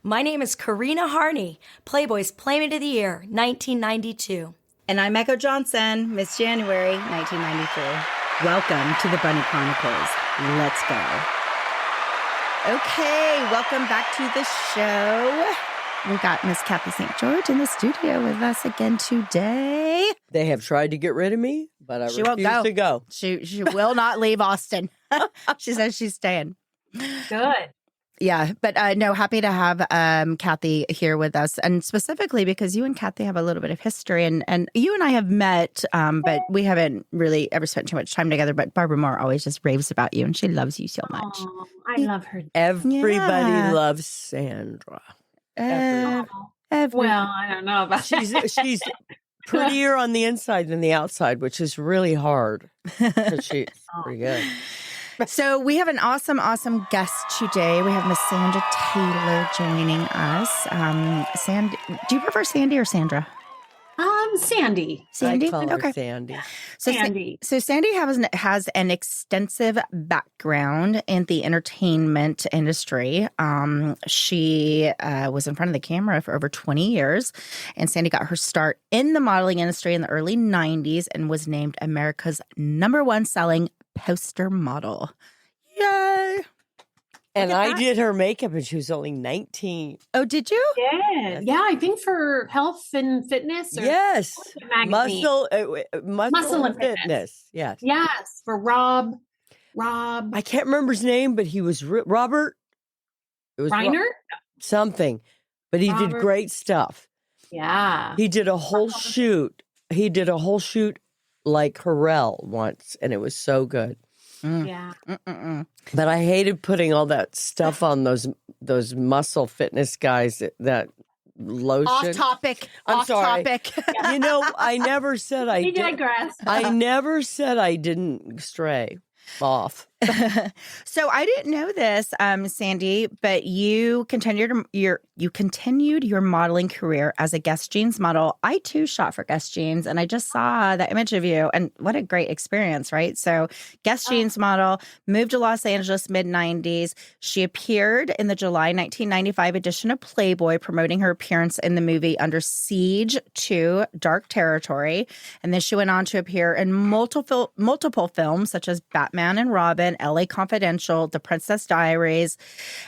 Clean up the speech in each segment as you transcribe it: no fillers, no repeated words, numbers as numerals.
My name is Karina Harney, Playboy's Playmate of the Year, 1992. And I'm Echo Johnson, Miss January, 1993. Welcome to the Bunny Chronicles. Let's go. Okay, welcome back to the show. We got Miss Cathy St. in the studio with us again today. They have tried to get rid of me, but I refuse to go. She will not leave Austin. She says she's staying. Good. Yeah, but no, happy to have Cathy here with us, and specifically because you and Cathy have a little bit of history, and you and I have met, but we haven't really ever spent too much time together. But Barbara Moore always just raves about you, and she loves you so much. Oh, I love her. Everybody loves Sandra. Well, I don't know about that. She's prettier on the inside than the outside, which is really hard. But she's pretty good. So we have an awesome guest today. We have Miss Sandra Taylor joining us. Do you prefer Sandy or Sandra? Sandy. Sandy? I call her Okay. Sandy. So Sandy has an extensive background in the entertainment industry. She was in front of the camera for over 20 years, and Sandy got her start in the modeling industry in the early 90s and was named America's #1 selling poster model. Yay! And I did her makeup, and she was only 19. Oh, did you? Yeah, I think for health and fitness. Or Yes, muscle and fitness. Yes, for Rob. I can't remember his name, but he was Robert. It was Reiner? Something, but he did great stuff. Yeah, he did a whole shoot. He did a whole shoot like Harrell once, and it was so good. Yeah. But I hated putting all that stuff on those muscle fitness guys, that lotion. Off topic. I'm sorry. Topic. You know, I never said I We digress. I never said I didn't stray off. So I didn't know this, Sandy, but you continued your modeling career as a Guess Jeans model. I too shot for Guess Jeans, and I just saw that image of you, and what a great experience, right? So Guess Jeans model, moved to Los Angeles mid-90s. She appeared in the July 1995 edition of Playboy, promoting her appearance in the movie Under Siege 2, Dark Territory. And then she went on to appear in multiple films such as Batman and Robin, LA Confidential, The Princess Diaries,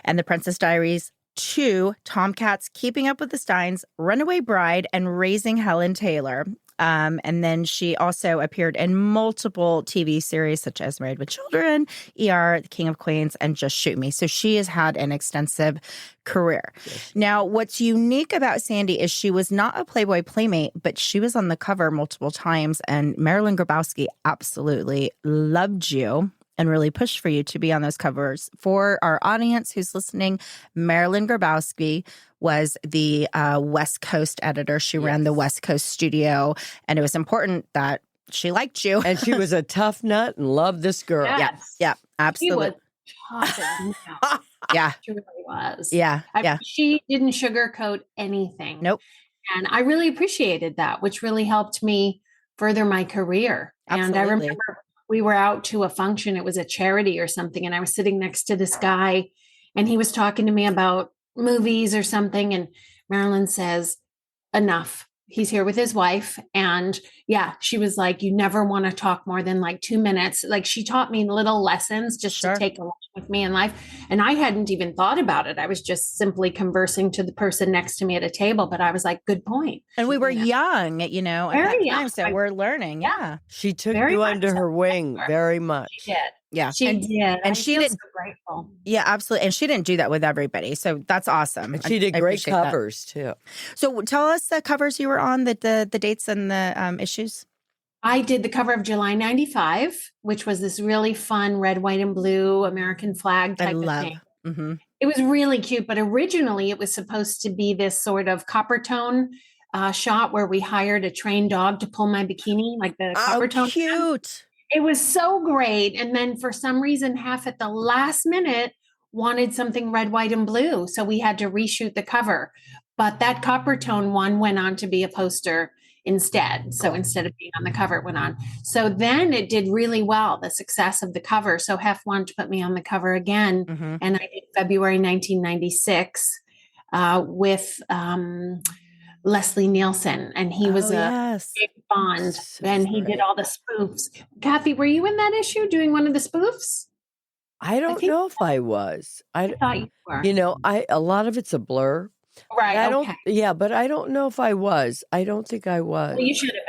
and The Princess Diaries 2, Tomcats, Keeping Up with the Steins, Runaway Bride, and Raising Helen Taylor. And then she also appeared in multiple TV series such as Married with Children, ER, The King of Queens, and Just Shoot Me. So she has had an extensive career. Yes. Now, what's unique about Sandy is she was not a Playboy playmate, but she was on the cover multiple times, and Marilyn Grabowski absolutely loved you and really pushed for you to be on those covers. For our audience who's listening, Marilyn Grabowski was the West Coast editor. She ran the West Coast studio, and it was important that she liked you. And she was a tough nut and loved this girl. Yes. Yeah, absolutely. She was tough. Yeah. She really was. Yeah. She didn't sugarcoat anything. Nope. And I really appreciated that, which really helped me further my career. Absolutely. And I remember we were out to a function. It was a charity or something. And I was sitting next to this guy, and he was talking to me about movies or something. And Marilyn says, enough. He's here with his wife. And she was like, you never want to talk more than like 2 minutes. Like, she taught me little lessons just to take along with me in life. And I hadn't even thought about it. I was just simply conversing to the person next to me at a table. But I was like, good point. And we were young, very young. So we're learning. Yeah. She took you under her wing very much. She did. Yeah. She did. And she didn't. So grateful. Yeah, absolutely. And she didn't do that with everybody. So that's awesome. And she did great covers too. So tell us the covers you were on, the dates and the issues. I did the cover of July 95, which was this really fun red, white, and blue American flag type of thing. Mm-hmm. It was really cute, but originally it was supposed to be this sort of copper tone shot where we hired a trained dog to pull my bikini, like the copper tone. Cute. It was so great. And then for some reason, half at the last minute wanted something red, white, and blue. So we had to reshoot the cover. But that copper tone one went on to be a poster instead. So instead of being on the cover, it went on. So then it did really well, the success of the cover. So Hef wanted to put me on the cover again. Mm-hmm. And I did February 1996. with Leslie Nielsen, and he was a yes. big Bond, So and he did great. all the spoofs. Kathy, were you in that issue doing one of the spoofs? I don't think know if I was. I thought you were. A lot of it's a blur. Right. I Okay. don't. Yeah, but I don't know if I was. I don't think I was. Well, you should have been.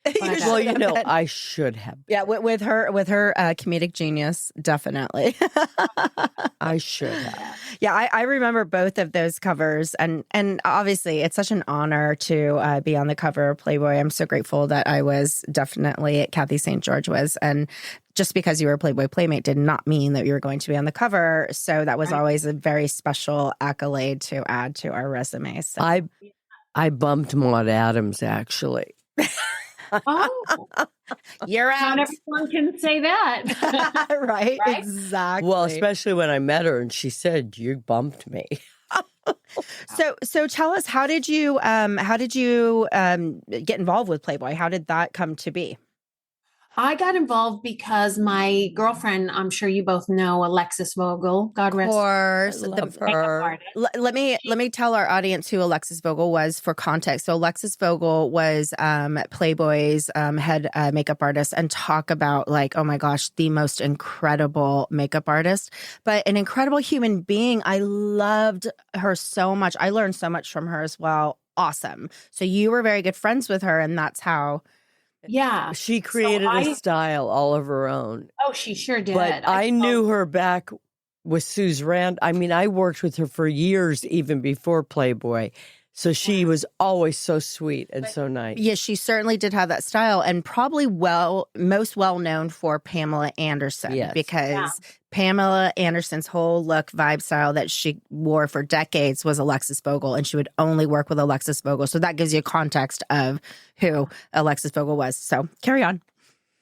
You Well, should have been. I should have. Yeah, with her comedic genius, definitely. I should have. Yeah, I remember both of those covers, and obviously it's such an honor to be on the cover of Playboy. I'm so grateful that I was definitely Cathy St. George was, and just because you were a Playboy Playmate did not mean that you were going to be on the cover. So that was always a very special accolade to add to our resume. So. I bumped Maud Adams actually. Oh, You're not out. everyone can say that. Right? Right? Exactly. Well, especially when I met her and she said, "You bumped me." So tell us, how did you get involved with Playboy? How did that come to be? I got involved because my girlfriend, I'm sure you both know, Alexis Vogel, God Of rest course. I love makeup her. artist. Let me tell our audience who Alexis Vogel was for context. So Alexis Vogel was Playboy's head makeup artist, and talk about, like, oh my gosh, the most incredible makeup artist, but an incredible human being. I loved her so much. I learned so much from her as well. Awesome. So you were very good friends with her, and that's how. Yeah. She created a style all of her own. Oh, she sure did. But I knew her back with Suze Rand. I mean, I worked with her for years, even before Playboy. So she was always so sweet and so nice. Yes, she certainly did have that style, and probably most well known for Pamela Anderson, Yes. because Pamela Anderson's whole look, vibe, style that she wore for decades was Alexis Vogel, and she would only work with Alexis Vogel. So that gives you a context of who Alexis Vogel was. So carry on.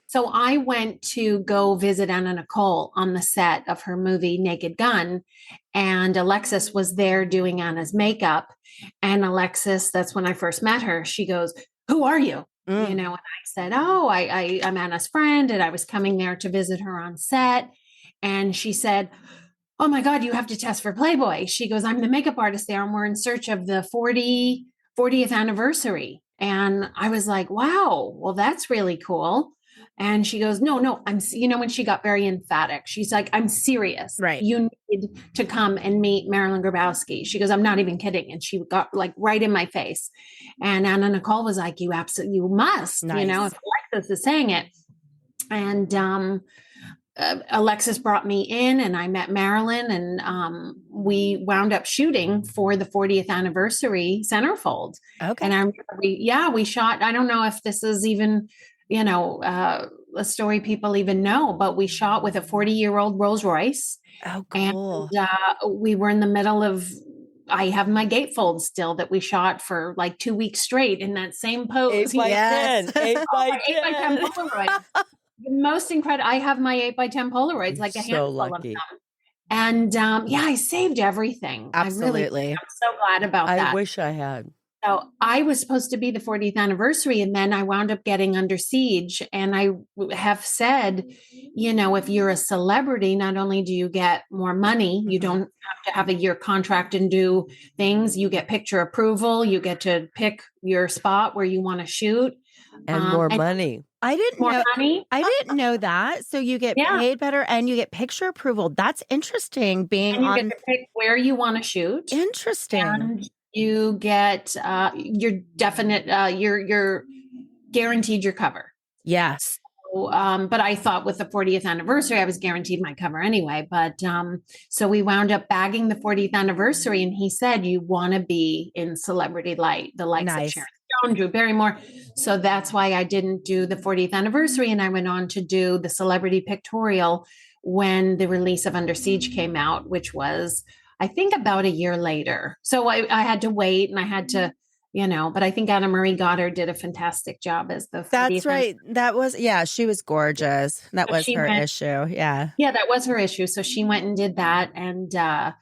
So I went to go visit Anna Nicole on the set of her movie Naked Gun, and Alexis was there doing Anna's makeup. And Alexis, that's when I first met her. She goes, "Who are you?" You know, and I said, "Oh, I'm Anna's friend, and I was coming there to visit her on set." And she said, "Oh my God, you have to test for Playboy." She goes, "I'm the makeup artist there, and we're in search of the 40th anniversary." And I was like, "Wow, well, that's really cool." And she goes, no, when she got very emphatic, she's like, "I'm serious. Right. You need to come and meet Marilyn Grabowski." She goes, "I'm not even kidding." And she got like right in my face. And Anna Nicole was like, "You must, Nice. if Alexis is saying it." And Alexis brought me in, and I met Marilyn, and we wound up shooting for the 40th anniversary centerfold. Okay. And I remember we shot, I don't know if this is even, a story people even know, but we shot with a 40-year-old Rolls Royce. Oh, cool. And we were in the middle of, I have my gatefold still that we shot for like 2 weeks straight in that same pose. 8 by Yes. 10. 8 by 8 by 10 10. Polaroids. The most incredible. I have my 8 by 10 Polaroids, like a So handful lucky. of them. And I saved everything. Absolutely. I'm so glad about that. I wish I had. So I was supposed to be the 40th anniversary, and then I wound up getting Under Siege. And I have said, if you're a celebrity, not only do you get more money, you don't have to have a year contract and do things. You get picture approval. You get to pick your spot where you want to shoot. And more money. I didn't More know. money. I didn't know that. So you get paid better, and you get picture approval. That's interesting. Being And you on get to pick where you want to shoot. interesting. And you get your definite, you're guaranteed your cover. Yes. So, but I thought with the 40th anniversary, I was guaranteed my cover anyway. But so we wound up bagging the 40th anniversary, and he said, "You want to be in celebrity light, the likes of Sharon Stone, Drew Barrymore." So that's why I didn't do the 40th anniversary, and I went on to do the celebrity pictorial when the release of Under Siege came out, which was, I think, about a year later. So I had to wait, and I had to, but I think Anna Marie Goddard did a fantastic job as the 40th. That's right. That was, she was gorgeous. That was her issue. Yeah. Yeah, that was her issue. So she went and did that. And, I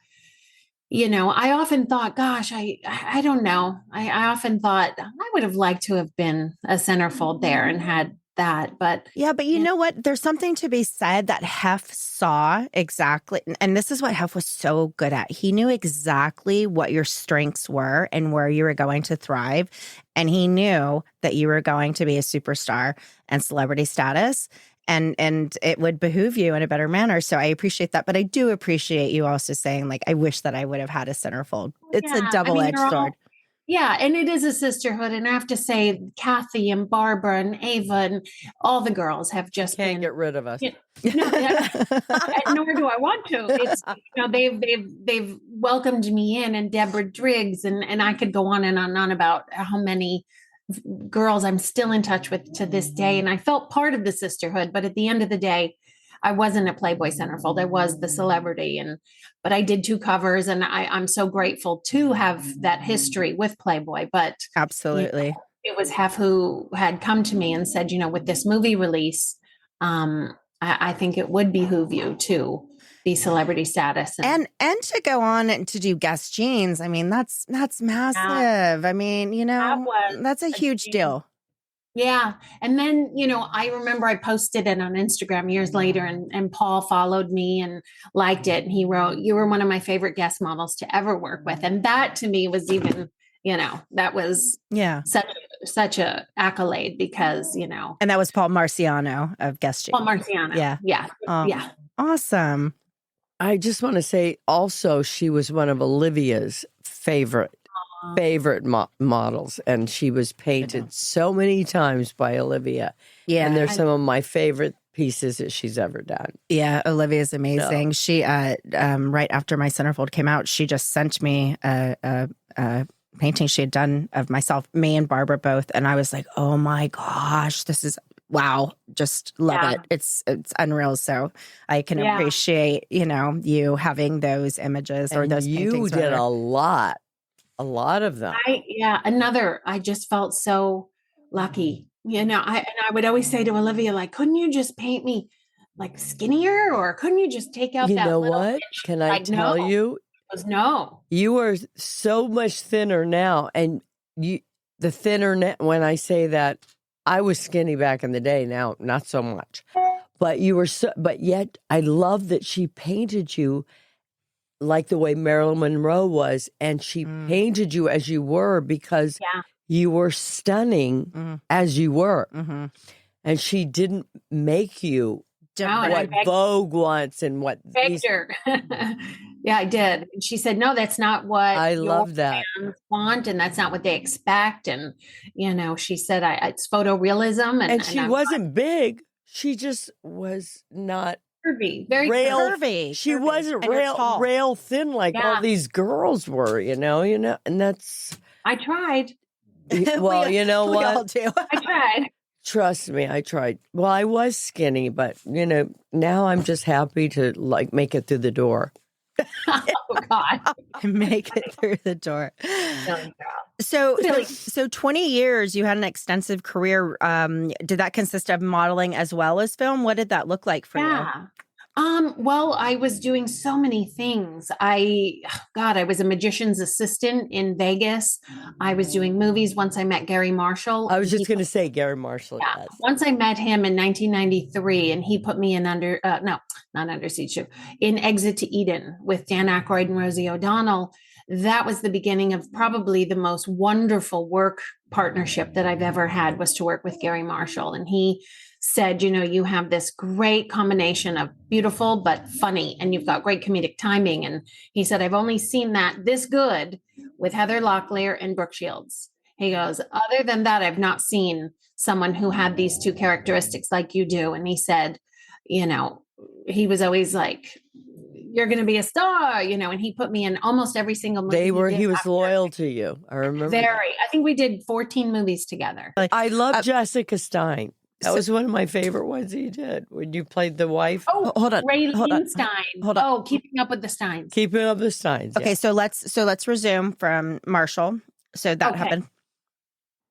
often thought, gosh, I don't know. I often thought I would have liked to have been a centerfold there and had that. But Yeah, but you know what? There's something to be said that Hef saw exactly. And this is what Hef was so good at. He knew exactly what your strengths were and where you were going to thrive. And he knew that you were going to be a superstar and celebrity status. And it would behoove you in a better manner. So I appreciate that. But I do appreciate you also saying, like, I wish that I would have had a centerfold. It's a double-edged sword. Yeah, and it is a sisterhood. And I have to say, Cathy and Barbara and Ava and all the girls have just Can't get rid of us. No, nor do I want to. It's they've welcomed me in, and Deborah Driggs, and I could go on and on about how many girls I'm still in touch with to this day. And I felt part of the sisterhood, but at the end of the day, I wasn't a Playboy centerfold. I was the celebrity, but I did 2 covers, and I'm so grateful to have that history with Playboy. But Absolutely, it was Hef who had come to me and said, with this movie release, I think it would behoove you to be celebrity status and to go on and to do guest jeans. I mean, that's massive. I mean, that's a huge deal. Yeah. And then, I remember I posted it on Instagram years later, and Paul followed me and liked it. And he wrote, "You were one of my favorite guest models to ever work with." And that to me was even, that was such a accolade because, And that was Paul Marciano of Guest Jeans. Paul Marciano. Yeah. Yeah. Yeah. Awesome. I just want to say also, she was one of Olivia's favorite models, and she was painted so many times by Olivia. Yeah, and they're some of my favorite pieces that she's ever done. Yeah, Olivia's amazing. She right after my centerfold came out, she just sent me a painting she had done of myself, me and Barbara both, and I was like, oh my gosh, this is wow, just love it. It's unreal. So I can appreciate you having those images or those paintings. You did a lot of them. I just felt so lucky. I would always say to Olivia, like, couldn't you just paint me like skinnier, or couldn't you just take out that little what? inch? Can I tell you? No. You are so much thinner now, and the thinner when I say that, I was skinny back in the day, now not so much. But you were but yet I love that she painted you like the way Marilyn Monroe was, and she painted you as you were because you were stunning as you were. Mm-hmm. And she didn't make you what Vogue wants and what begged her. Yeah, I did. And she said, "No, that's not what I love that fans want, and that's not what they expect." And she said, "It's photorealism." And she wasn't big; she just was not curvy, very curvy. She wasn't rail thin like all these girls were, and that's. I tried. Well, you know what? We all do. I tried. Trust me, I tried. Well, I was skinny, but now I'm just happy to make it through the door. Oh God. Make it through the door. So 20 years, you had an extensive career. Did that consist of modeling as well as film? What did that look like for you? Well, I was doing so many things. I was a magician's assistant in Vegas. I was doing movies once I met Gary Marshall. I was just going to say Gary Marshall. Yeah. Once I met him in 1993, and he put me in not Under Siege 2, in Exit to Eden with Dan Aykroyd and Rosie O'Donnell. That was the beginning of probably the most wonderful work partnership that I've ever had, was to work with Gary Marshall. And he said, you have this great combination of beautiful but funny, and you've got great comedic timing. And he said, I've only seen that this good with Heather Locklear and Brooke Shields. He goes, other than that, I've not seen someone who had these 2 characteristics like you do. And he said, he was always like, you're going to be a star, and he put me in almost every single movie. He was loyal to you. I remember. Very. I think we did 14 movies together. I love Jessica Stein. That was one of my favorite ones you did when you played the wife. Oh, hold on. Raylene Stein. Hold on. Oh, Keeping Up with the Steins. Keeping Up with the Steins. Okay, so let's resume from Marshall. So that happened.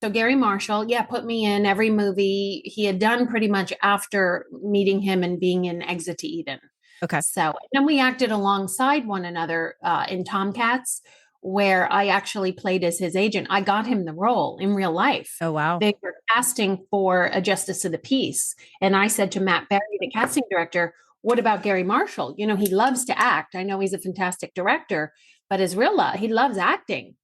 So Gary Marshall, put me in every movie he had done pretty much after meeting him and being in Exit to Eden. Okay. So then we acted alongside one another in Tomcats, where I actually played as his agent. I got him the role in real life. Oh, wow. They were casting for a justice of the peace. And I said to Matt Berry, the casting director, what about Gary Marshall? You know, he loves to act. I know he's a fantastic director, but his real love, he loves acting.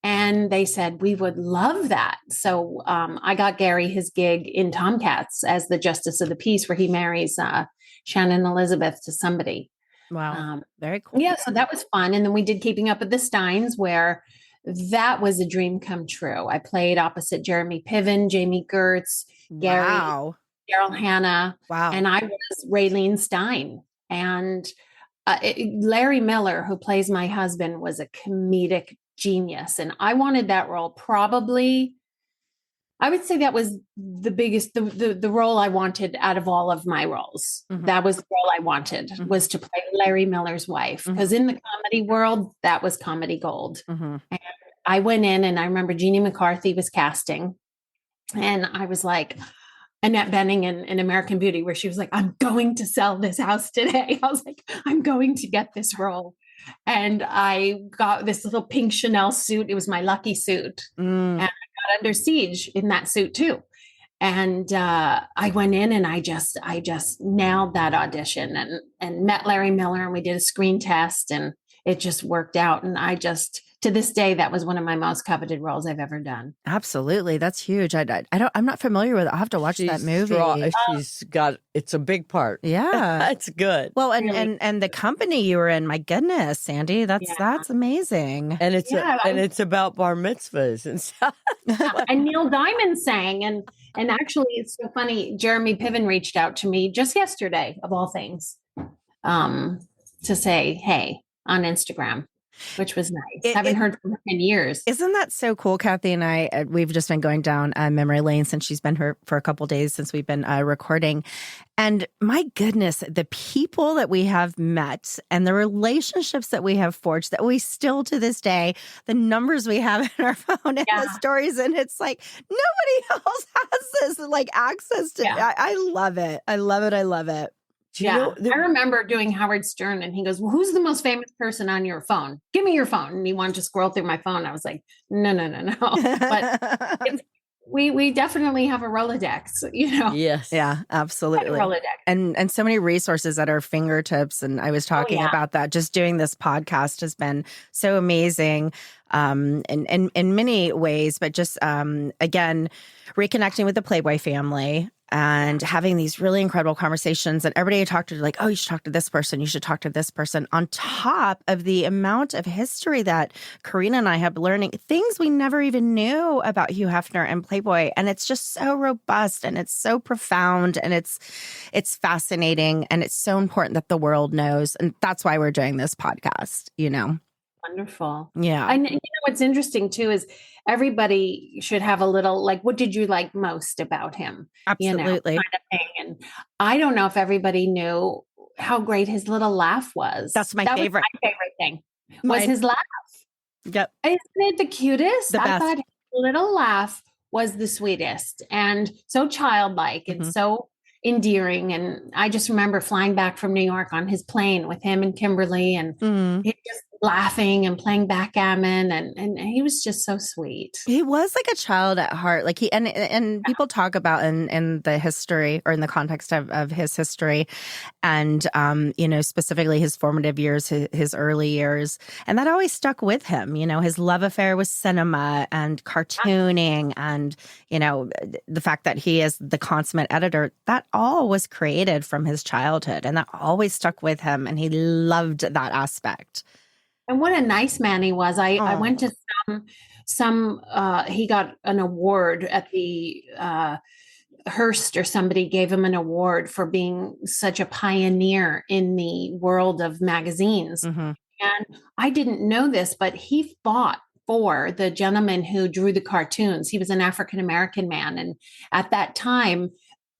And they said, we would love that. So I got Gary his gig in Tomcats as the justice of the peace, where he marries Shannon Elizabeth to somebody. Wow. Very cool. Yeah, so that was fun. And then we did Keeping Up with the Steins, where that was a dream come true. I played opposite Jeremy Piven, Jamie Gertz, Gary, Wow. Daryl Hannah, Wow. and I was Raylene Stein. And Larry Miller, who plays my husband, was a comedic genius. And I wanted that role probably, I would say that was the biggest, the role I wanted out of all of my roles. Mhm. That was the role I wanted, was to play Larry Miller's wife. Because in the comedy world, that was comedy gold. Mhm. And I went in, and I remember Jeannie McCarthy was casting. And I was like, Annette Bening in American Beauty, where she was like, I'm going to sell this house today. I was like, I'm going to get this role. And I got this little pink Chanel suit. It was my lucky suit. And I got under siege in that suit too. And I went in, and I just nailed that audition, and met Larry Miller, and we did a screen test, and it just worked out. And I just, to this day, that was one of my most coveted roles I've ever done. Absolutely. That's huge. I'm not familiar with it. I'll have to watch that movie. It's a big part. Yeah. It's good. Well, and the company you were in, my goodness, Sandy, that's amazing. And it's about bar mitzvahs and stuff. And Neil Diamond sang, and actually it's so funny. Jeremy Piven reached out to me just yesterday, of all things, to say, hey, on Instagram, which was nice. Haven't heard from her in years. Isn't that so cool? Kathy and I, we've just been going down memory lane since she's been here for a couple of days since we've been recording. And my goodness, the people that we have met and the relationships that we have forged, that we still to this day, the numbers we have in our phone and the stories. And it's like, nobody else has this like access to. I love it. I love it. I love it. I remember doing Howard Stern, and he goes, well, who's the most famous person on your phone? Give me your phone. And he wanted to scroll through my phone. I was like, no. But we definitely have a Rolodex, you know? Yes. Yeah, absolutely. Rolodex. And so many resources at our fingertips. And I was talking about that. Just doing this podcast has been so amazing in many ways, but just, again, reconnecting with the Playboy family and having these really incredible conversations. And everybody I talked to, like, oh, you should talk to this person. You should talk to this person. On top of the amount of history that Karina and I have learning, things we never even knew about Hugh Hefner and Playboy. And it's just so robust and it's so profound and it's fascinating. And it's so important that the world knows. And that's why we're doing this podcast, you know? Wonderful. Yeah. And you know, what's interesting too is everybody should have a little, like, what did you like most about him? Absolutely. You know, kind of thing. And I don't know if everybody knew how great his little laugh was. That's my favorite. Was my favorite thing was his laugh. Yep. Isn't it the cutest? I thought his little laugh was the sweetest and so childlike and so endearing. And I just remember flying back from New York on his plane with him and Kimberly, and he just laughing and playing backgammon, and he was just so sweet. He was like a child at heart. Like and people talk about in the history or in the context of his history and you know, specifically his formative years, his early years. And that always stuck with him. You know, his love affair with cinema and cartooning and, you know, the fact that he is the consummate editor, that all was created from his childhood, and that always stuck with him, and he loved that aspect. And what a nice man he was. I went to some he got an award at the Hearst, or somebody gave him an award for being such a pioneer in the world of magazines. And I didn't know this, but he fought for the gentleman who drew the cartoons. He was an African-American man. And at that time,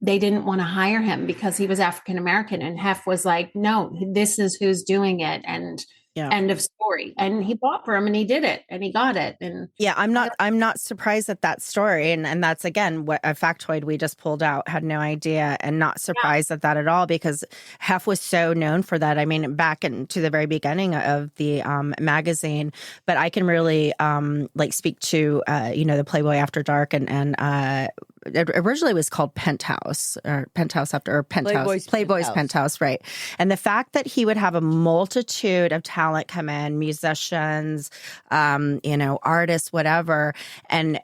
they didn't want to hire him because he was African-American. And Hef was like, no, this is who's doing it. And end of story. And he fought for him, and he did it, and he got it. And I'm not surprised at that story. And that's, again, what a factoid we just pulled out, had no idea, and not surprised at that at all, because Hef was so known for that. I mean, back into the very beginning of the magazine, but I can really like speak to, you know, the Playboy After Dark and it originally was called Penthouse or Penthouse after or Penthouse Playboy's Penthouse, right? And the fact that he would have a multitude of talent come in, musicians, artists, whatever, and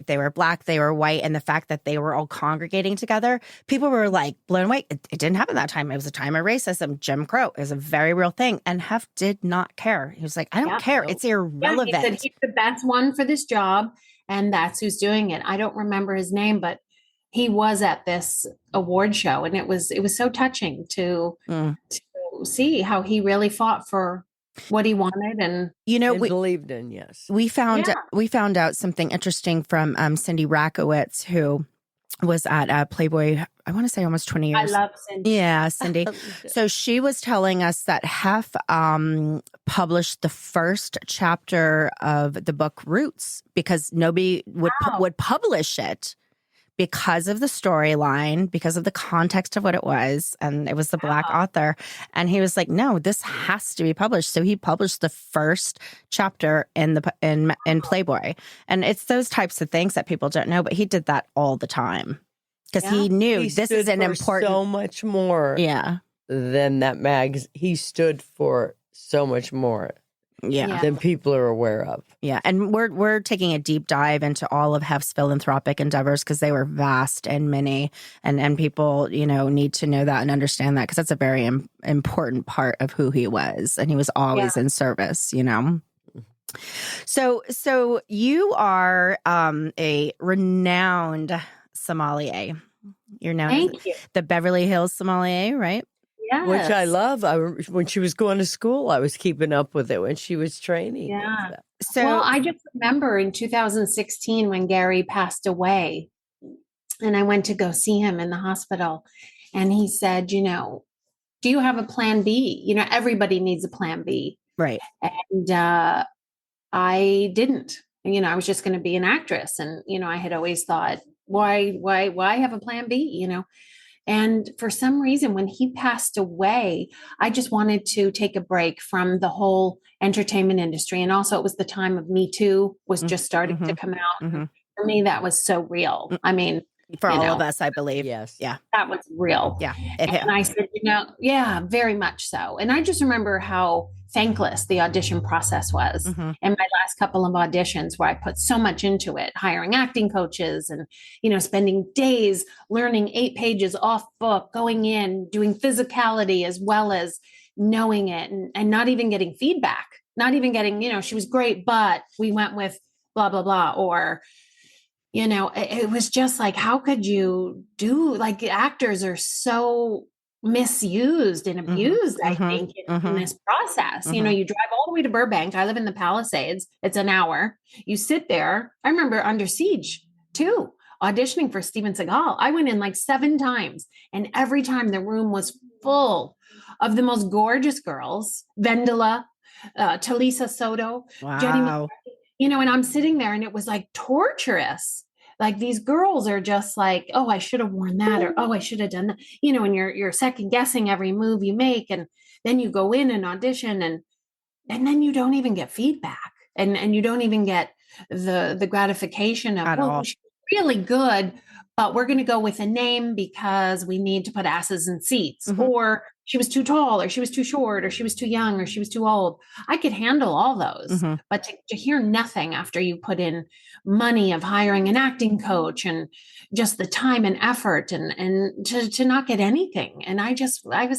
they were Black, they were white, and the fact that they were all congregating together, people were like blown away. It didn't happen that time. It was a time of racism, Jim Crow. It was a very real thing, and Hef did not care. He was like, I don't care. It's irrelevant. Yeah, he said he's the best one for this job, and that's who's doing it. I don't remember his name, but he was at this award show, and it was so touching to see how he really fought for what he wanted, and we believed in. Yes, we found out something interesting from Cindy Rakowitz, who was at Playboy, I want to say almost 20 years. I love Cindy. Yeah, Cindy. So she was telling us that Hef published the first chapter of the book Roots because nobody would publish it because of the storyline, because of the context of what it was. And it was the Black author. And he was like, no, this has to be published. So he published the first chapter in Playboy. And it's those types of things that people don't know, but he did that all the time because he knew this is an important, so much more than that he stood for so much more than people are aware of. Yeah. And we're taking a deep dive into all of Hef's philanthropic endeavors because they were vast and many, and people, need to know that and understand that because that's a very important part of who he was. And he was always in service, So you are a renowned sommelier. You're known as the Beverly Hills sommelier, right? Yes. Which I love. When she was going to school, I was keeping up with it when she was training. Yeah. So I just remember in 2016 when Gary passed away, and I went to go see him in the hospital, and he said, do you have a plan B? Everybody needs a plan B. Right. And I didn't. I was just going to be an actress, and I had always thought, why have a plan B? And for some reason, when he passed away, I just wanted to take a break from the whole entertainment industry. And also it was the time of Me Too was just starting to come out. Mm-hmm. For me, that was so real. I mean, for all of us, I believe. Yes. Yeah. That was real. Yeah. And I said, very much so. And I just remember how thankless the audition process was. Mm-hmm. And my last couple of auditions where I put so much into it, hiring acting coaches and, spending days learning 8 pages off book, going in, doing physicality as well as knowing it and not even getting feedback, not even getting, she was great, but we went with blah, blah, blah. Or, it was just like, how could you actors are so misused and abused, I think, in this process. You drive all the way to Burbank. I live in the Palisades. It's an hour. You sit there. I remember Under Siege too, auditioning for Steven Seagal. I went in like 7 times, and every time the room was full of the most gorgeous girls, Vendela, Talisa Soto, Jenny McCarthy, and I'm sitting there and it was like torturous. Like these girls are just like, oh, I should have worn that, or oh, I should have done that, and you're second guessing every move you make, and then you go in and audition, and then you don't even get feedback, and you don't even get the gratification of, well, she's really good, but we're going to go with a name because we need to put asses in seats, or she was too tall, or she was too short, or she was too young, or she was too old. I could handle all those, but to hear nothing after you put in money of hiring an acting coach and just the time and effort and to not get anything. And I was like,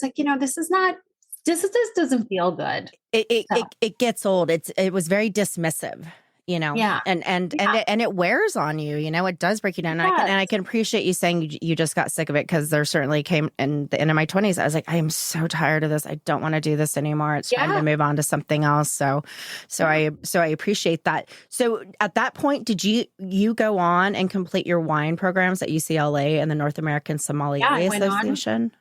this doesn't feel good. It gets old. It was very dismissive. And it wears on you, it does break you down. And I can appreciate you saying you just got sick of it, because there certainly came in the end of my 20s. I was like, I am so tired of this. I don't want to do this anymore. It's time to move on to something else. So I appreciate that. So at that point, did you go on and complete your wine programs at UCLA and the North American Sommelier Association?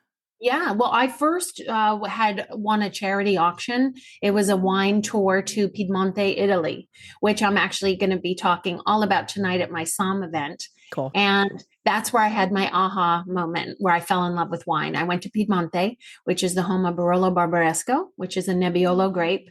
Yeah. Well, I first had won a charity auction. It was a wine tour to Piedmonti, Italy, which I'm actually going to be talking all about tonight at my SOM event. Cool. And that's where I had my aha moment, where I fell in love with wine. I went to Piedmonti, which is the home of Barolo Barbaresco, which is a Nebbiolo grape.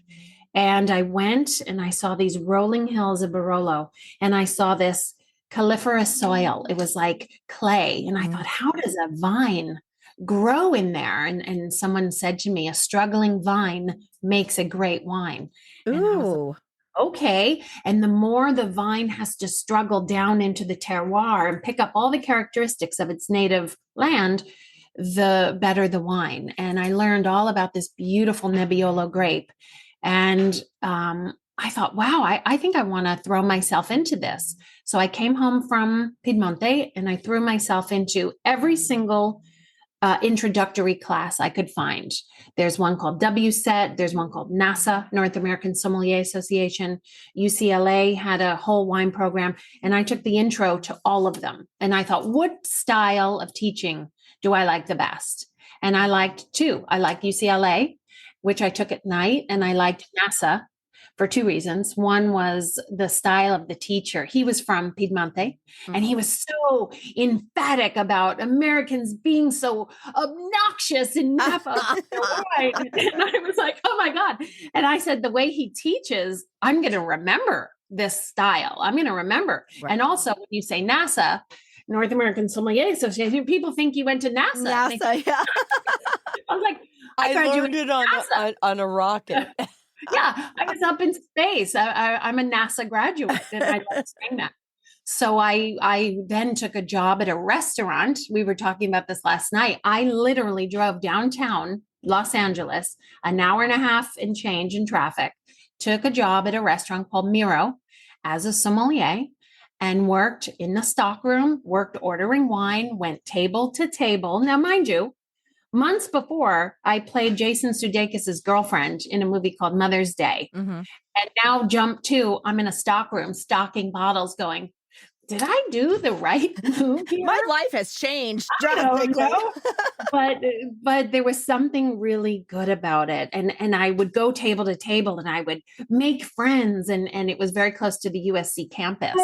And I went and I saw these rolling hills of Barolo, and I saw this califerous soil. It was like clay. And I thought, how does a vine grow in there? And someone said to me, a struggling vine makes a great wine. And I was like, Ooh. okay. And the more the vine has to struggle down into the terroir and pick up all the characteristics of its native land, the better the wine. And I learned all about this beautiful Nebbiolo grape. And I thought, wow, I think I want to throw myself into this. So I came home from Piedmonti and I threw myself into every single introductory class I could find. There's one called WSET. There's one called NASA, North American Sommelier Association. UCLA had a whole wine program. And I took the intro to all of them. And I thought, what style of teaching do I like the best? And I liked two. I liked UCLA, which I took at night. And I liked NASA for two reasons. One was the style of the teacher. He was from Piedmonti, and he was so emphatic about Americans being so obnoxious in Napa. And I was like, oh my God. And I said, the way he teaches, I'm going to remember this style. I'm going to remember. Right. And also when you say NASA, North American Sommelier Association, people think you went to NASA. NASA, yeah. I was like, I learned it on a rocket. Yeah, I was up in space. I'm a NASA graduate, and I love saying that. So I then took a job at a restaurant. We were talking about this last night. I literally drove downtown Los Angeles, an hour and a half and change in traffic, took a job at a restaurant called Miro as a sommelier, and worked in the stockroom, worked ordering wine, went table to table. Now, mind you, months before, I played Jason Sudeikis' girlfriend in a movie called Mother's Day. Mm-hmm. And now jump to, I'm in a stockroom stocking bottles going, did I do the right move here? My life has changed drastically. But there was something really good about it. And I would go table to table and I would make friends. And it was very close to the USC campus.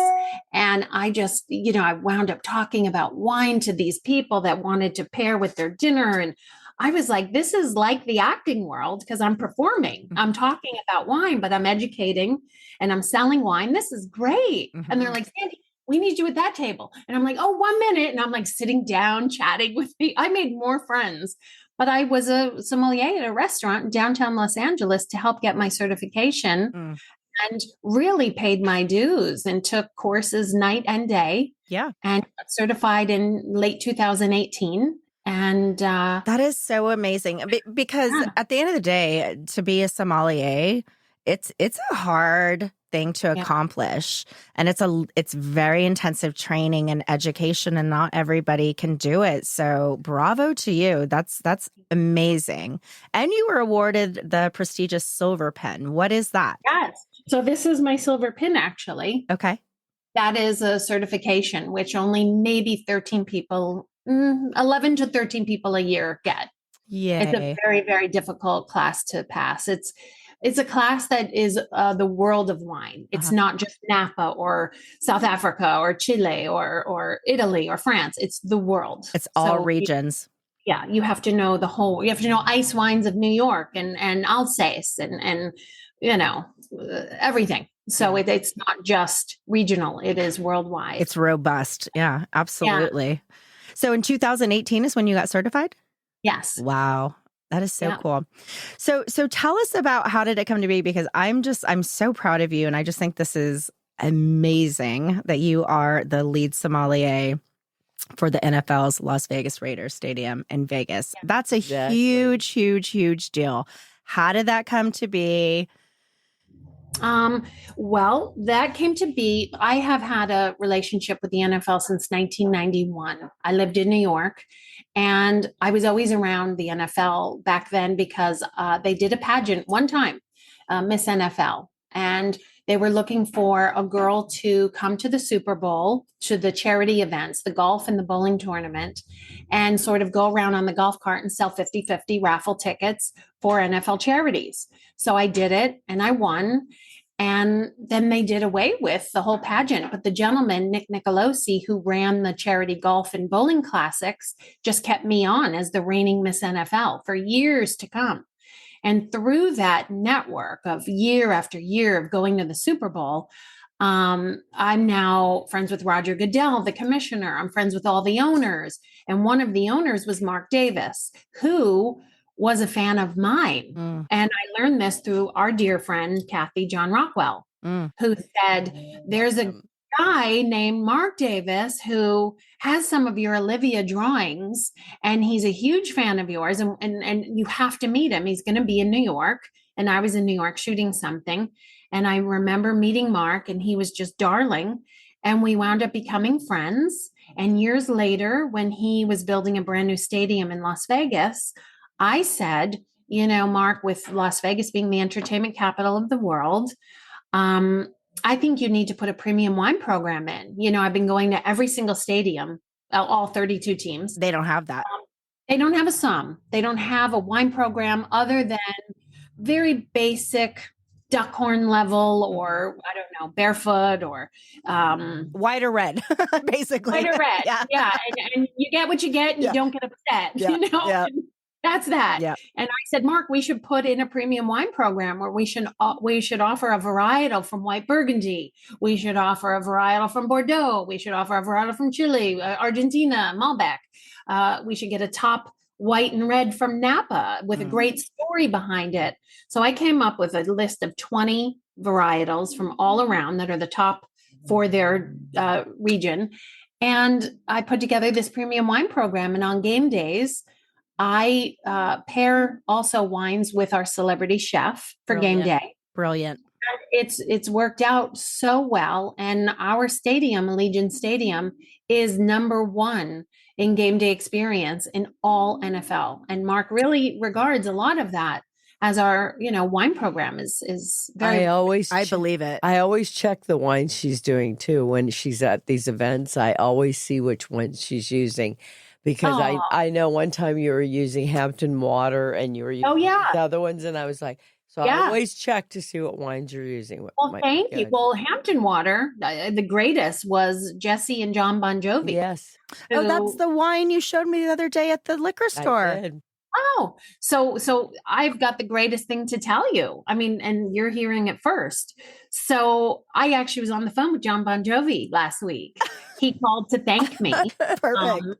And I just, I wound up talking about wine to these people that wanted to pair with their dinner. And I was like, this is like the acting world because I'm performing. Mm-hmm. I'm talking about wine, but I'm educating and I'm selling wine. This is great. Mm-hmm. And they're like, Sandy, we need you at that table. And I'm like, oh, 1 minute. And I'm like sitting down, chatting with me. I made more friends, but I was a sommelier at a restaurant in downtown Los Angeles to help get my certification and really paid my dues and took courses night and day. Yeah. And got certified in late 2018. And that is so amazing because at the end of the day, to be a sommelier, it's a hard thing to accomplish. And it's very intensive training and education, and not everybody can do it. So bravo to you. That's amazing. And you were awarded the prestigious silver pin. What is that? Yes. So this is my silver pin, actually. Okay. That is a certification, which only maybe 13 people, 11 to 13 people a year get. Yeah. It's a very, very difficult class to pass. It's a class that is the world of wine. It's not just Napa or South Africa or Chile or Italy or France. It's the world. It's all regions. You have to know you have to know ice wines of New York and Alsace and everything. So it's not just regional. It is worldwide. It's robust. Yeah, absolutely. Yeah. So in 2018 is when you got certified? Yes. Wow. That is so cool. So tell us about how did it come to be? Because I'm so proud of you. And I just think this is amazing that you are the lead sommelier for the NFL's Las Vegas Raiders Stadium in Vegas. Yeah. That's a huge, huge, huge deal. How did that come to be? Well, that came to be, I have had a relationship with the NFL since 1991. I lived in New York and I was always around the NFL back then because they did a pageant one time, Miss NFL, and they were looking for a girl to come to the Super Bowl, to the charity events, the golf and the bowling tournament, and sort of go around on the golf cart and sell 50-50 raffle tickets for NFL charities. So I did it and I won. And then they did away with the whole pageant. But the gentleman, Nick Nicolosi, who ran the charity golf and bowling classics, just kept me on as the reigning Miss NFL for years to come. And through that network of year after year of going to the Super Bowl, I'm now friends with Roger Goodell, the commissioner. I'm friends with all the owners. And one of the owners was Mark Davis, who was a fan of mine. And I learned this through our dear friend, Cathy John Rockwell, who said, there's a guy named Mark Davis who has some of your Olivia drawings, and he's a huge fan of yours, and you have to meet him. He's going to be in New York. And I was in New York shooting something. And I remember meeting Mark, and he was just darling. And we wound up becoming friends. And years later, when he was building a brand new stadium in Las Vegas, I said, Mark, with Las Vegas being the entertainment capital of the world, I think you need to put a premium wine program in. I've been going to every single stadium, all 32 teams. They don't have that. They don't have a somm. They don't have a wine program other than very basic duckhorn level, or I don't know, barefoot, or white or red, basically. White or red. Yeah. And you get what you get, and you don't get upset. Yeah. That's that. Yeah. And I said, Mark, we should put in a premium wine program where we should offer a varietal from white Burgundy. We should offer a varietal from Bordeaux. We should offer a varietal from Chile, Argentina, Malbec. We should get a top white and red from Napa with a great story behind it. So I came up with a list of 20 varietals from all around that are the top for their region. And I put together this premium wine program. And on game days, I pair also wines with our celebrity chef for game day. Brilliant. It's worked out so well. And our stadium, Allegiant Stadium, is number one in game day experience in all NFL. And Mark really regards a lot of that as our, wine program is very. I believe it. I always check the wines she's doing too when she's at these events. I always see which ones she's using. Because I know one time you were using Hampton water and you were using the other ones. And I was like, I always check to see what wines you're using. Well, thank you. Well, Hampton water, the greatest was Jesse and John Bon Jovi. Yes. Oh, that's the wine you showed me the other day at the liquor store. I did. Oh, so I've got the greatest thing to tell you. I mean, and you're hearing it first. So I actually was on the phone with John Bon Jovi last week. He called to thank me. Perfect.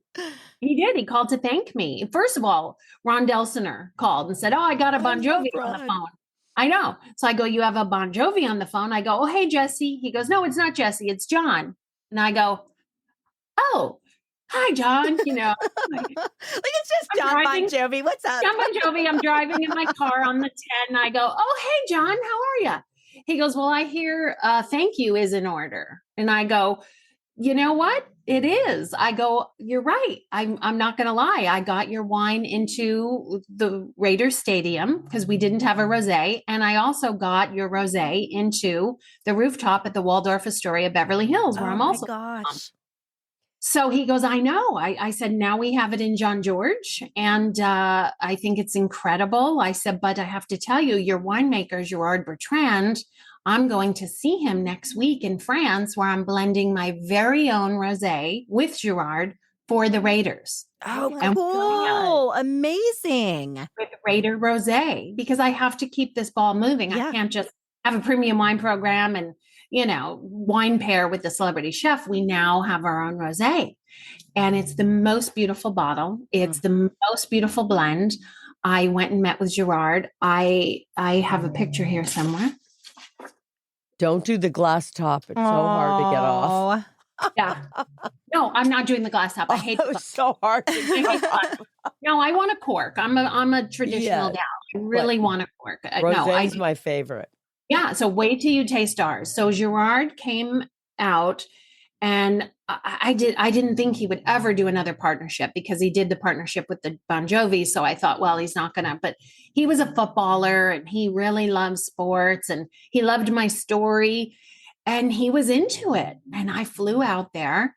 He did. He called to thank me. First of all, Ron Delsener called and said, I got a Bon Jovi on the phone. I know. So I go, you have a Bon Jovi on the phone? I go, oh, hey, Jesse. He goes, no, it's not Jesse. It's John. And I go, oh, hi, John. Like it's just John Bon Jovi. What's up? John Bon Jovi. I'm driving in my car on the 10. I go, oh, hey, John, how are you? He goes, well, I hear thank you is in order. And I go, you know what? It is. I go, you're right. I'm not going to lie. I got your wine into the Raiders Stadium because we didn't have a rosé. And I also got your rosé into the rooftop at the Waldorf Astoria Beverly Hills, where I'm also. Gosh. So he goes, I know. I said, now we have it in John George. And I think it's incredible. I said, but I have to tell you, your winemaker, Gerard Trand, I'm going to see him next week in France, where I'm blending my very own rosé with Gerard for the Raiders. Oh, cool. Amazing. With Raider rosé, because I have to keep this ball moving. Yeah. I can't just have a premium wine program and, wine pair with the celebrity chef. We now have our own rosé, and it's the most beautiful bottle. It's the most beautiful blend. I went and met with Gerard. I have a picture here somewhere. Don't do the glass top. It's so hard to get off. Yeah. No, I'm not doing the glass top. I hate it. It's so hard. No, I want a cork. I'm a traditional gal. I really want a cork. Rosé is my favorite. Yeah. So wait till you taste ours. So Gerard came out, and I didn't think he would ever do another partnership because he did the partnership with the Bon Jovi. So I thought, well, he's not gonna, but he was a footballer and he really loves sports and he loved my story and he was into it. And I flew out there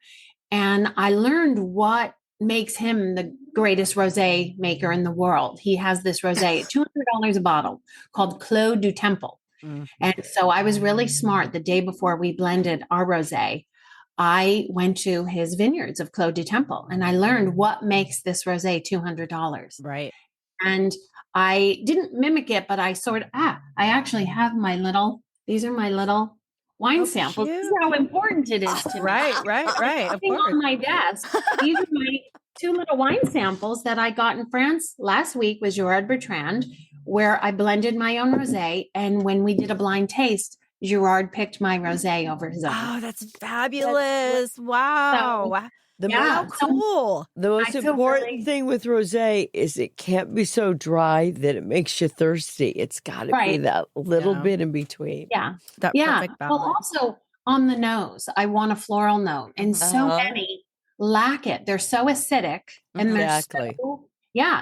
and I learned what makes him the greatest rosé maker in the world. He has this rosé, $200 a bottle, called Clos du Temple. And so I was really smart. The day before we blended our rosé, I went to his vineyards of Clos du Temple and I learned what makes this rosé $200. Right. And I didn't mimic it, but I I actually have these are my little wine Oh, samples. This is cute. how important it is to me. Right. Of Sitting course. on my desk, these are my 2 little wine samples that I got in France last week with Gerard Trand, where I blended my own rosé. And when we did a blind taste, Gerard picked my rosé over his own. Oh, that's fabulous. Wow. How cool. The most I feel important really- thing with rosé is it can't be so dry that it makes you thirsty. It's got to be Right. that little Yeah. bit in between. Yeah. That Yeah. perfect Well, balance. also on the nose, I want a floral note. And so many lack it. They're so acidic and Exactly. they're so,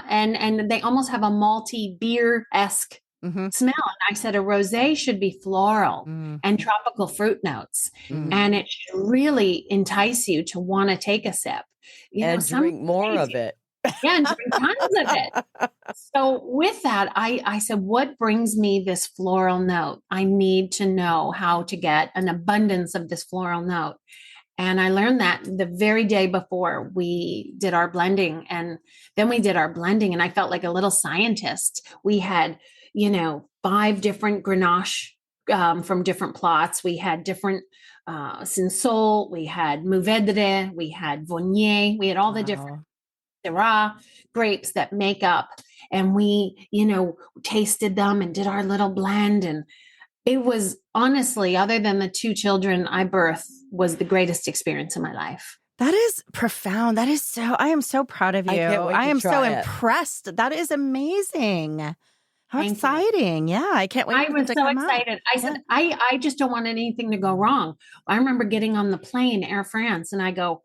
and they almost have a malty beer-esque Mm-hmm. smell. And I said a rosé should be floral Mm. and tropical fruit notes. Mm. And it should really entice you to want to take a sip. You And drink more of it. Yeah, and drink tons of it. So with that, I said, what brings me this floral note? I need to know how to get an abundance of this floral note. And I learned that the very day before we did our blending. And then we did our blending, and I felt like a little scientist. We had, 5 different Grenache from different plots. We had different Cinsol, we had Mourvedre, we had Viognier, we had all the different Syrah grapes that make up. And we, tasted them and did our little blend. And it was honestly, other than the 2 children I birthed, was the greatest experience of my life. That is profound. I am so proud of you. I can't wait to I am so try it. impressed. That is amazing. How Thank you. exciting. Yeah. I can't wait I for it was to so come out. excited. I said, I just don't want anything to go wrong. I remember getting on the plane, Air France, and I go,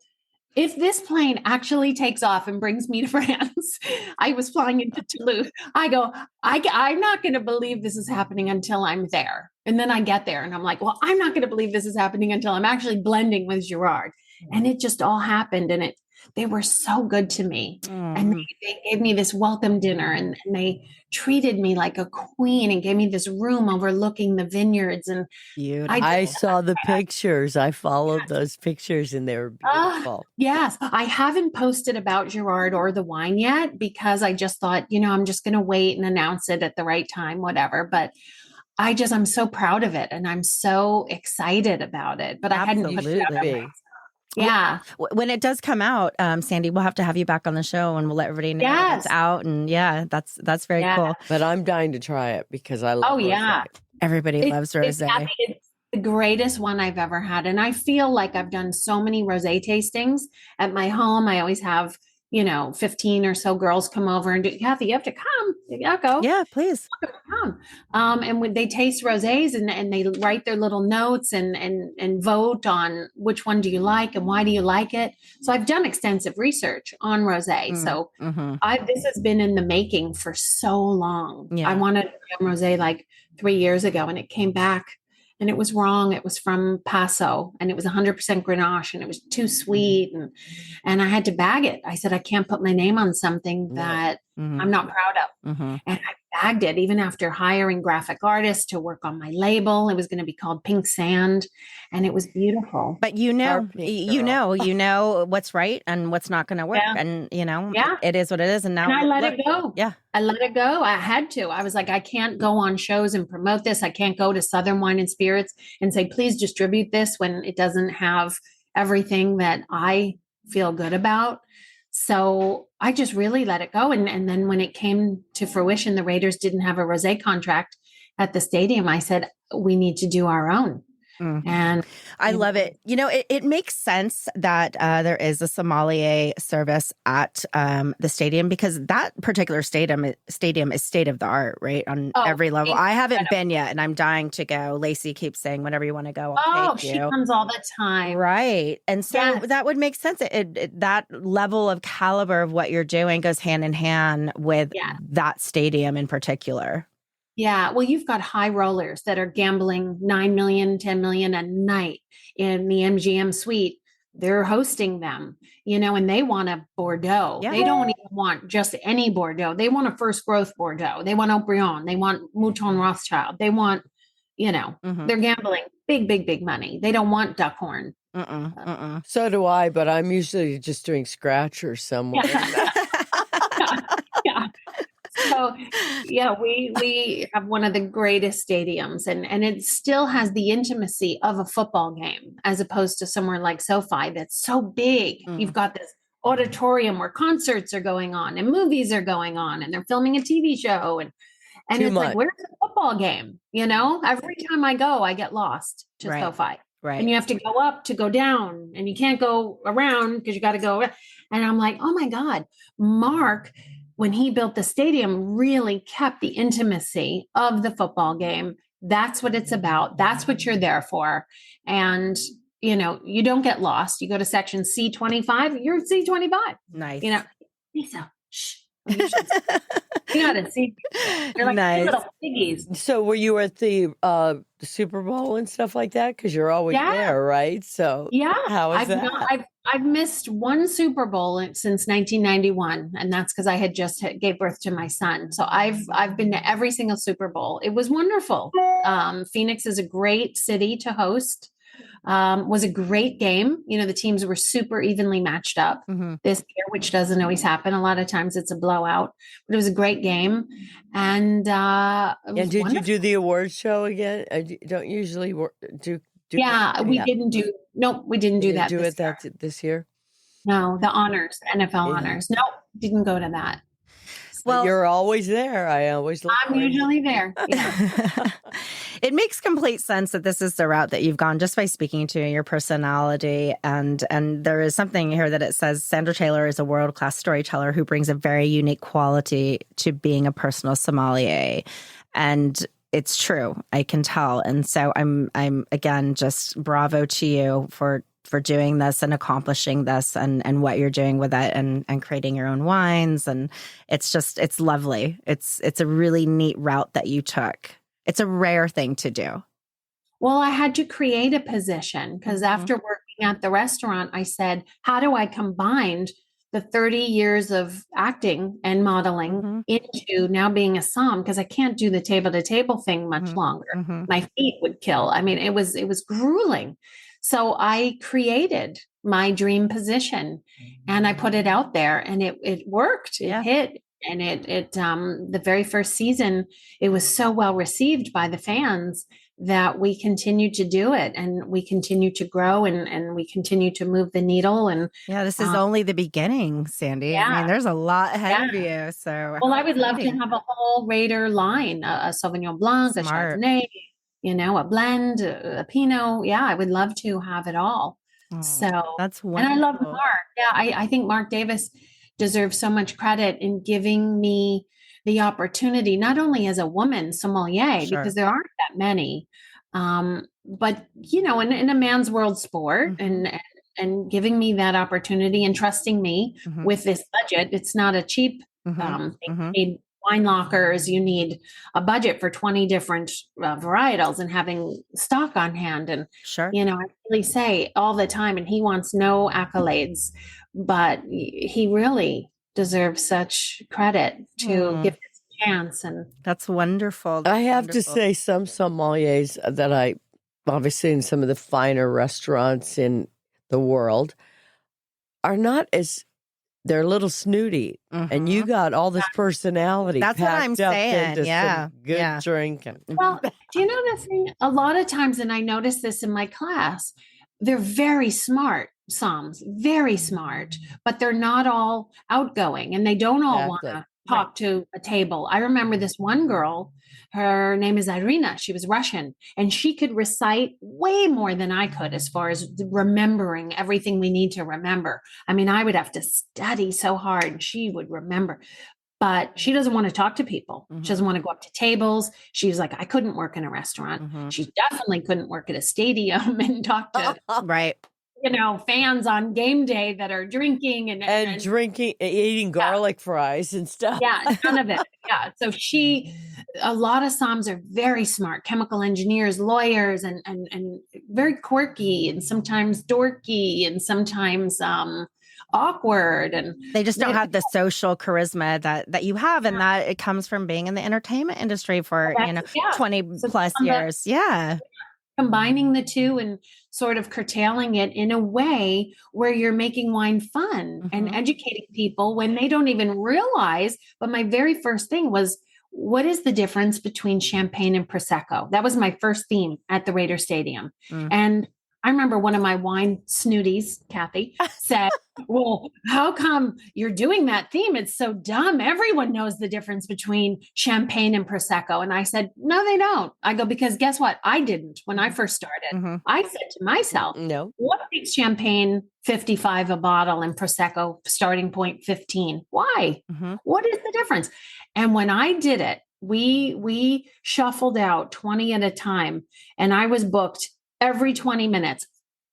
if this plane actually takes off and brings me to France, I was flying into Toulouse. I go, I'm not going to believe this is happening until I'm there. And then I get there and I'm like, well, I'm not going to believe this is happening until I'm actually blending with Gerard. And it just all happened. And they were so good to me. And they gave me this welcome dinner, and they treated me like a queen and gave me this room overlooking the vineyards. And Beautiful. I saw the pictures. I followed those pictures and they were beautiful. Yes. I haven't posted about Gerard or the wine yet because I just thought, I'm just going to wait and announce it at the right time, whatever. But I'm so proud of it and I'm so excited about it. But I hadn't put it out Absolutely. there. Yeah. When it does come out, Sandy, we'll have to have you back on the show and we'll let everybody know that it's out. And that's very cool. But I'm dying to try it because I love rosé. Everybody loves rosé. It's the greatest one I've ever had. And I feel like I've done so many rosé tastings at my home. I always have, 15 or so girls come over and do, Cathy, you have to come. Yeah, go. Yeah, please. Come. And when they taste rosés and they write their little notes and vote on which one do you like and why do you like it. So I've done extensive research on rosé. So this has been in the making for so long. Yeah. I wanted a rosé like 3 years ago and it came back. And it was wrong. It was from Paso and it was 100% Grenache and it was too sweet. And I had to bag it. I said, I can't put my name on something that I'm not proud of. And I bagged it even after hiring graphic artists to work on my label. It was going to be called Pink Sand and it was beautiful. But you know what's right and what's not going to work. Yeah. And, it is what it is. And now I let it go. Yeah. I let it go. I had to. I was like, I can't go on shows and promote this. I can't go to Southern Wine and Spirits and say, please distribute this when it doesn't have everything that I feel good about. So I just really let it go. And then when it came to fruition, the Raiders didn't have a rosé contract at the stadium. I said, we need to do our own. And I love it. It makes sense that there is a sommelier service at the stadium because that particular stadium is state of the art, right? On every level. I haven't been yet and I'm dying to go. Lacey keeps saying, whenever you want to go, I'll take you. She comes all the time. Right. And so that would make sense. That level of caliber of what you're doing goes hand in hand with that stadium in particular. Yeah. Well, you've got high rollers that are gambling 9 million, 10 million a night in the MGM suite. They're hosting them, and they want a Bordeaux. Yeah. They don't even want just any Bordeaux. They want a first growth Bordeaux. They want Haut-Brion. They want Mouton Rothschild. They want, they're gambling big, big, big money. They don't want Duckhorn. So do I, but I'm usually just doing scratchers somewhere. Yeah. So So yeah, we have one of the greatest stadiums, and it still has the intimacy of a football game, as opposed to somewhere like SoFi that's so big. You've got this auditorium where concerts are going on and movies are going on, and they're filming a TV show, and Too it's much. like, where's the football game? Every time I go, I get lost to Right. SoFi. Right. And you have to go up to go down, and you can't go around because you got to go around. And I'm like, oh my God, Mark, when he built the stadium, really kept the intimacy of the football game. That's what it's about. That's what you're there for. And, you don't get lost. You go to section C25, you're C25. Nice. Lisa, shh. You got to see. You're like Nice. little piggies. So were you at the Super Bowl and stuff like that? Because you're always there, right? So Yeah, how is that? I've missed one Super Bowl since 1991, and that's because I had just gave birth to my son. So I've been to every single Super Bowl. It was wonderful. Phoenix is a great city to host. Was a great game. The teams were super evenly matched up this year, which doesn't always happen. A lot of times it's a blowout, but it was a great game. And did you do the awards show again? I don't usually do. Yeah, we didn't do. Nope, we didn't do that. This year. No, the honors, NFL honors. Nope, didn't go to that. Well, you're always there. I'm usually there. Yeah. It makes complete sense that this is the route that you've gone just by speaking to your personality. And there is something here that it says Sandra Taylor is a world-class storyteller who brings a very unique quality to being a personal sommelier. And it's true. I can tell. And so I'm again, just bravo to you for doing this and accomplishing this and what you're doing with it and creating your own wines. And it's lovely. It's a really neat route that you took. It's a rare thing to do. Well, I had to create a position because after working at the restaurant, I said, how do I combine the 30 years of acting and modeling into now being a somm? Because I can't do the table to table thing much longer. My feet would kill. I mean, it was grueling. So I created my dream position and I put it out there, and it worked. It hit. And it the very first season, it was so well received by the fans that we continued to do it, and we continue to grow, and we continue to move the needle. And this is only the beginning, Sandy. Yeah. I mean, there's a lot ahead of you. So, well, I would love to have a whole Raider line, a Sauvignon Blanc, a Chardonnay, a blend, a Pinot. Yeah, I would love to have it all. So that's wonderful. And I love Mark. Yeah, I think Mark Davis deserves so much credit in giving me the opportunity, not only as a woman sommelier, because there aren't that many, but in a man's world sport, and giving me that opportunity and trusting me with this budget. It's not a cheap thing. You need wine lockers, you need a budget for 20 different varietals, and having stock on hand. And I really say all the time, and he wants no accolades, but he really deserves such credit to give this a chance. And that's wonderful. I have to say, some sommeliers that I obviously in some of the finer restaurants in the world are not as, they're a little snooty, and you got all this personality. That's what I'm saying. Some good drinking. Well, do you know the thing? A lot of times, and I notice this in my class, they're very smart. Somms, very smart, but they're not all outgoing, and they don't all want to talk to a table. I remember this one girl, her name is Irina. She was Russian, and she could recite way more than I could as far as remembering everything we need to remember. I mean, I would have to study so hard, and she would remember. But she doesn't want to talk to people. She doesn't want to go up to tables. She was like, I couldn't work in a restaurant. She definitely couldn't work at a stadium and talk to fans on game day that are drinking and drinking, eating garlic fries and stuff. Yeah, none of it. Yeah. So a lot of somms are very smart, chemical engineers, lawyers, and very quirky, and sometimes dorky, and sometimes awkward, and they just don't have the social charisma that you have, and that it comes from being in the entertainment industry for 20 plus years. combining the two and sort of curtailing it in a way where you're making wine fun and educating people when they don't even realize. But my very first thing was, what is the difference between champagne and Prosecco? That was my first theme at the Raider Stadium. And I remember one of my wine snooties, Cathy, said, well, how come you're doing that theme? It's so dumb. Everyone knows the difference between champagne and Prosecco. And I said, no, they don't. I go, because guess what? I didn't when I first started. I said to myself, No. what makes champagne $55 a bottle and Prosecco starting point 15? Why? What is the difference? And when I did it, we shuffled out 20 at a time, and I was booked every 20 minutes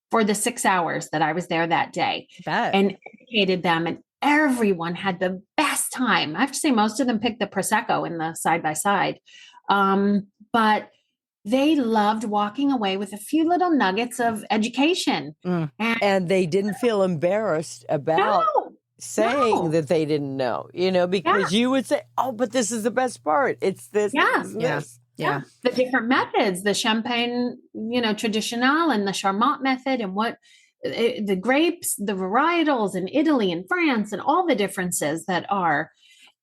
for the 6 hours that I was there that day, and educated them, and everyone had the best time. I have to say, most of them picked the Prosecco in the side-by-side. But they loved walking away with a few little nuggets of education. And they didn't feel embarrassed about saying that they didn't know, because you would say, oh, but this is the best part. It's this. This. Yeah. The different methods, the champagne, traditional, and the Charmat method, and what the grapes, the varietals in Italy and France, and all the differences that are.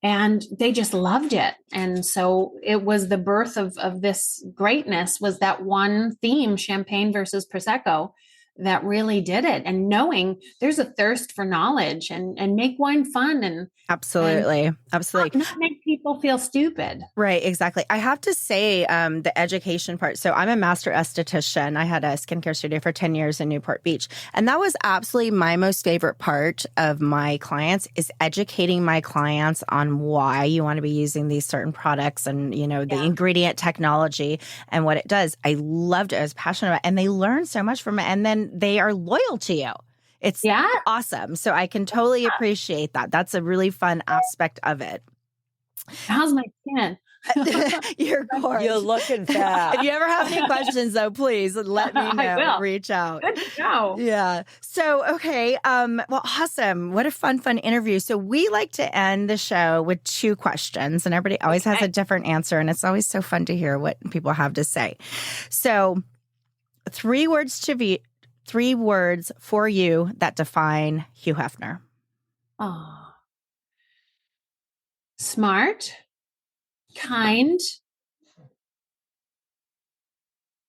And they just loved it. And so it was the birth of this greatness, was that one theme, champagne versus Prosecco, that really did it. And knowing there's a thirst for knowledge, and make wine fun, and absolutely not make people feel stupid. Right, exactly. I have to say, the education part. So I'm a master esthetician. I had a skincare studio for 10 years in Newport Beach. And that was absolutely my most favorite part of my clients, is educating my clients on why you want to be using these certain products, and, the ingredient technology and what it does. I loved it. I was passionate about it. And they learned so much from it. And then they are loyal to you. It's awesome. So I can totally appreciate that. That's a really fun aspect of it. How's my skin? You're gorgeous. You're looking fat. If you ever have any questions, though, please let me know. I will. Reach out. Good to know. Yeah. So, okay. Well, awesome. What a fun interview. So we like to end the show with 2 questions, and everybody always has a different answer, and it's always so fun to hear what people have to say. So 3 words for you that define Hugh Hefner. Oh. Smart, kind,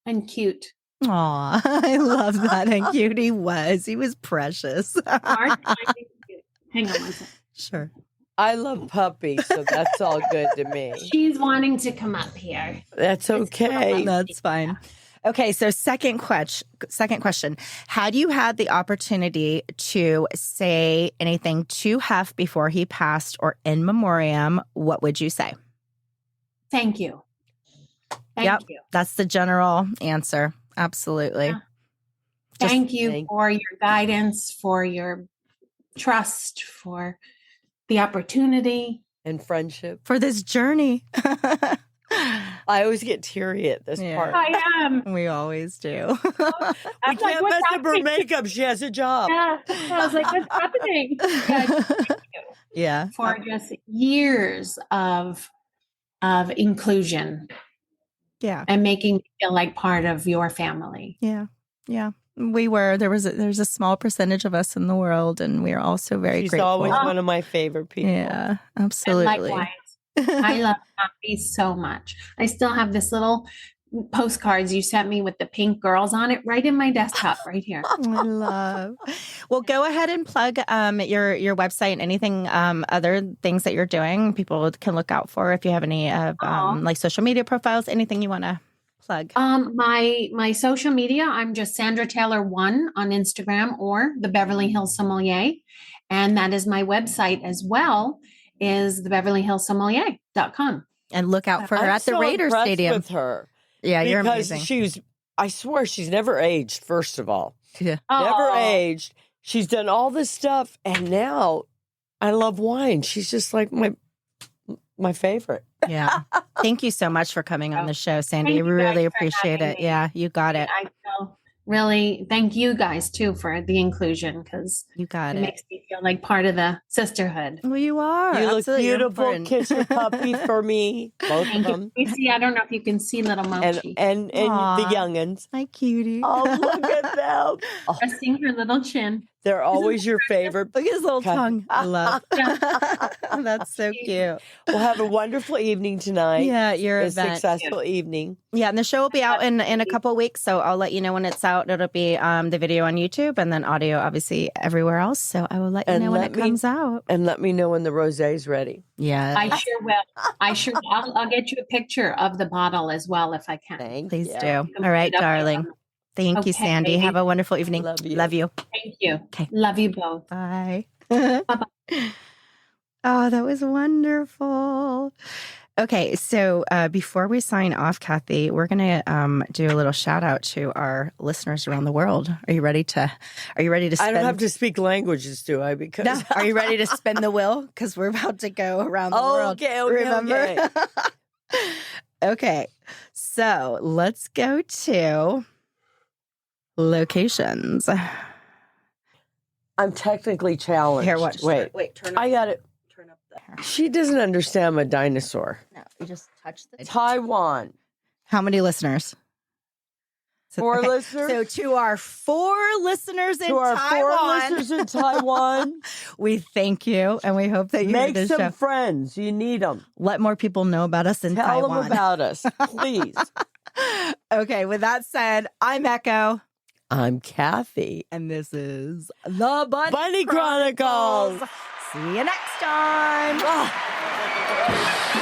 and cute. Aw, I love that. And cute he was. He was precious. Smart, kind, and cute. Hang on one second. Sure. I love puppies, so that's all good to me. She's wanting to come up here. That's okay. That's fine. Okay, so second question. Had you had the opportunity to say anything to Hef before he passed, or in memoriam, what would you say? Thank you. Thank you. That's the general answer. Absolutely. Yeah. Thank you for your guidance, for your trust, for the opportunity. And friendship. For this journey. I always get teary at this part. I am. We always do. We can't mess up her makeup. She has a job. Yeah. I was like, what's happening? Thank you. Yeah. For just years of inclusion. Yeah. And making me feel like part of your family. Yeah. Yeah. There's a small percentage of us in the world, and we are also very She's grateful. always one of my favorite people. Yeah, absolutely. And likewise. I love Cathy so much. I still have this little postcards you sent me with the pink girls on it right in my desktop right here. I love. Well, go ahead and plug your website and anything other things that you're doing. People can look out for if you have any like social media profiles, anything you want to plug. My social media, I'm just Sandra Taylor 1 on Instagram, or the Beverly Hills Sommelier, and that is my website as well, is thebeverlyhillssommelier.com. And look out for her I'm at the so Raiders impressed Stadium. with her. Yeah, you're because amazing. I swear she's never aged, first of all. Yeah. Never aged. She's done all this stuff, and now I love wine. She's just like my favorite. Yeah. Thank you so much for coming on the show, Sandy. Thank We you really guys for appreciate having it. me. Yeah, you got it. I feel really thank you guys too for the inclusion, because You got it it. makes me feel like part of the sisterhood. Well, you are. You look Absolutely. You're beautiful. important. Kiss your puppy for me. Both of Thank you. them. You see, I don't know if you can see little And Mochi and the Aw. youngins. Hi, cutie. Oh, look at them. Oh, pressing her little chin. they're always your favorite. Look at his little Cut. tongue. I love. That's so cute. We'll have a wonderful evening tonight. Yeah, your A event. successful evening. Yeah, and the show will be out in a couple of weeks, so I'll let you know when it's out. It'll be the video on YouTube and then audio, obviously, everywhere else. So I will let you And know when let it me- comes out. And let me know when the rosé's ready. Yeah, I sure will. I sure will. I'll get you a picture of the bottle as well if I can. Thank please you. do. You can All right, put it up there darling. on the- Thank you, Okay, Sandy. baby. Have a wonderful evening. Love you. Love you. Thank you. Okay. Love you both. Bye. Bye-bye. Oh, that was wonderful. Okay, so before we sign off, Cathy, we're gonna do a little shout out to our listeners around the world. Are you ready to? Are you ready to? I Spend, don't have to speak languages, do I? Because No, are you ready to spin the wheel? Because we're about to go around the world. Okay, Remember? Okay, so let's go to locations. I'm technically challenged. Here, watch. Wait, turn up. I got it. Turn up the. She doesn't understand I'm a dinosaur. No, you just touch the. Taiwan. How many listeners? So, 4 okay, listeners. So to our 4 listeners in to our Taiwan, 4 listeners in Taiwan, we thank you and we hope that you make this some show. friends. You need them. Let more people know about us in Tell Taiwan. them about us, please. Okay, with that said, I'm Echo, I'm Cathy. and this is the Bunny Chronicles. See you next time. Ah.